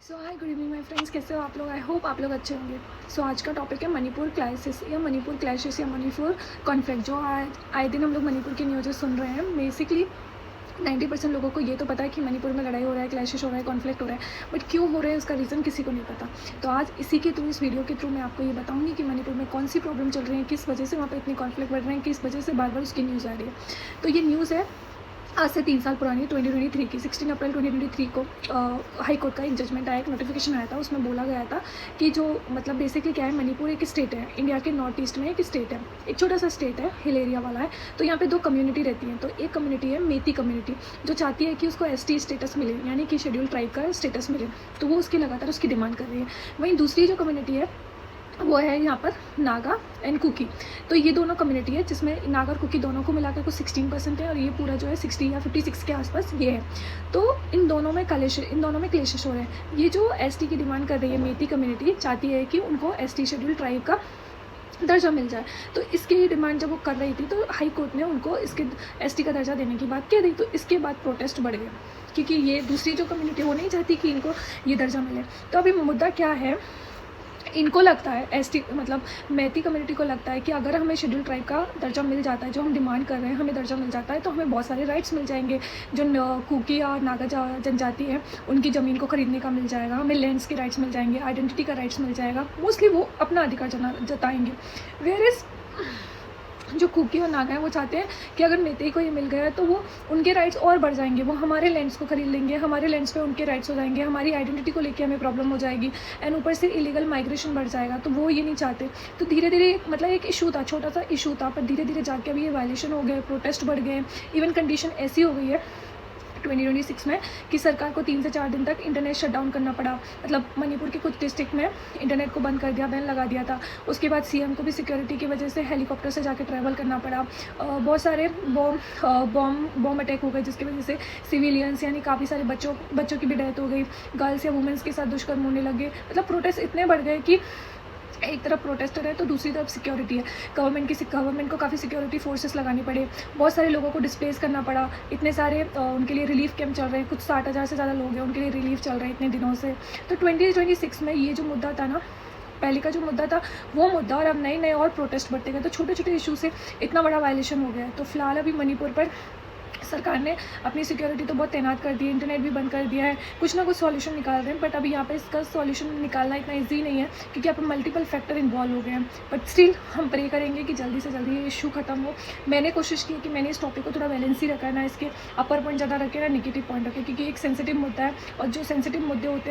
So hi good evening my friends, कैसे हो आप लोग। आई होप आप लोग अच्छे होंगे। सो आज का टॉपिक है मणिपुर क्राइसिस या मणिपुर क्लैशेस या मणिपुर कॉन्फ्लिक्ट। जो आए दिन हम लोग मणिपुर की न्यूज़ सुन रहे हैं। बेसिकली 90% लोगों को ये तो पता है कि मणिपुर में लड़ाई हो रहा है, क्लैशेस हो रहा है, कॉन्फ्लिक्ट हो रहा है, बट क्यों हो रहा है उसका रीज़न किसी को नहीं पता। तो आज इसी के थ्रू, इस वीडियो के थ्रू मैं आपको ये बताऊंगी कि मणिपुर में कौन सी प्रॉब्लम चल रही है, किस वजह से वहाँ पे इतने कॉन्फ्लिक्ट बढ़ रहे हैं, किस वजह से बार बार उसकी न्यूज़ आ रही है। तो ये न्यूज़ है आज से 3 साल पुरानी 2023 की 16 अप्रैल 2023 को हाई कोर्ट का एक जजमेंट आया, एक नोटिफिकेशन आया था। उसमें बोला गया था कि जो मतलब बेसिकली क्या है, मणिपुर एक स्टेट है, इंडिया के नॉर्थ ईस्ट में एक स्टेट है, एक छोटा सा स्टेट है, हिल एरिया वाला है। तो यहाँ पे दो कम्युनिटी रहती हैं। तो एक कम्युनिटी है मेती कम्युनिटी, जो चाहती है कि उसको एसटी स्टेटस मिले, यानी कि शेड्यूल ट्राइब का स्टेटस मिले। तो वो उसकी लगातार उसकी डिमांड कर रही है। वहीं दूसरी जो कम्युनिटी है वो है यहाँ पर नागा एंड कुकी। तो ये दोनों कम्युनिटी है जिसमें नागा और कुकी दोनों को मिलाकर कुछ 16% है, और ये पूरा जो है 60 या 56 के आसपास ये है। तो इन दोनों में क्लेशेस हो रहे हैं। ये जो एसटी की डिमांड कर रही है मेती कम्युनिटी, चाहती है कि उनको एसटी शेड्यूल ट्राइब का दर्जा मिल जाए। तो इसकी डिमांड जब वो कर रही थी तो हाई कोर्ट ने उनको इसके एसटी का दर्जा देने की बात कह दी। तो इसके बाद प्रोटेस्ट बढ़ गया, क्योंकि ये दूसरी जो कम्युनिटी वो नहीं चाहती कि इनको ये दर्जा मिले। तो अभी मुद्दा क्या है, इनको लगता है एसटी मतलब मैती कम्युनिटी को लगता है कि अगर हमें शेड्यूल ट्राइब का दर्जा मिल जाता है, जो हम डिमांड कर रहे हैं, हमें दर्जा मिल जाता है, तो हमें बहुत सारे राइट्स मिल जाएंगे। जो कुकी और नागा जनजाति है उनकी ज़मीन को खरीदने का मिल जाएगा, हमें लैंड्स के राइट्स मिल जाएंगे, आइडेंटिटी का राइट्स मिल जाएगा। मोस्टली वो अपना अधिकार जताएंगे। वेयर इज़ जो कुकी और नागा है वो चाहते हैं कि अगर मेते को ये मिल गया है तो वो उनके राइट्स और बढ़ जाएंगे, वो हमारे लैंड्स को खरीद लेंगे, हमारे लैंड्स पे उनके राइट्स हो जाएंगे, हमारी आइडेंटिटी को लेके हमें प्रॉब्लम हो जाएगी, एंड ऊपर से इलीगल माइग्रेशन बढ़ जाएगा। तो वो ये नहीं चाहते। तो धीरे धीरे मतलब एक इशू था, छोटा सा इशू था, पर धीरे धीरे जाके अभी ये वायलेशन हो गए, प्रोटेस्ट बढ़ गए। इवन कंडीशन ऐसी हो गई है 2026 में कि सरकार को 3 से 4 दिन तक इंटरनेट शट डाउन करना पड़ा। मतलब मणिपुर के कुछ डिस्ट्रिक्ट में इंटरनेट को बंद कर दिया, बैन लगा दिया था। उसके बाद सीएम को भी सिक्योरिटी की वजह से हेलीकॉप्टर से जाके ट्रैवल करना पड़ा। बहुत सारे बॉम्ब अटैक हो गए, जिसकी वजह से सिविलियंस यानी काफ़ी सारे बच्चों की भी डेथ हो गई। गर्ल्स या वुमेंस के साथ दुष्कर्म होने लगे। मतलब प्रोटेस्ट इतने बढ़ गए कि एक तरफ प्रोटेस्टर है तो दूसरी तरफ सिक्योरिटी है। गवर्नमेंट को काफ़ी सिक्योरिटी फोर्सेस लगानी पड़े, बहुत सारे लोगों को डिस्प्लेस करना पड़ा। इतने सारे उनके लिए रिलीफ कैंप चल रहे हैं, कुछ 60,000 से ज़्यादा लोग हैं, उनके लिए रिलीफ चल रहे हैं इतने दिनों से। तो 2026 में ये जो मुद्दा था ना, पहले का जो मुद्दा था वो मुद्दा, और अब नए नए और प्रोटेस्ट बढ़ते गए। तो छोटे छोटे इशू से इतना बड़ा वायलेशन हो गया है। तो फिलहाल अभी मणिपुर पर सरकार ने अपनी सिक्योरिटी तो बहुत तैनात कर दी है, इंटरनेट भी बंद कर दिया है, कुछ ना कुछ सॉल्यूशन निकाल रहे हैं। बट अभी यहाँ पे इसका सॉल्यूशन निकालना इतना ईजी नहीं है, क्योंकि यहाँ पे मल्टीपल फैक्टर इन्वॉल्व हो गए हैं। बट स्टिल हम प्रे करेंगे कि जल्दी से जल्दी ये इशू खत्म हो। मैंने कोशिश की कि मैंने इस टॉपिक को थोड़ा बैलेंस ही रखा है, ना इसके अपर पॉइंट ज़्यादा रखे ना नेगेटिव पॉइंट रखे, क्योंकि एक सेंसिटिव मुद्दा है, और जो सेंसिटिव मुद्दे होते हैं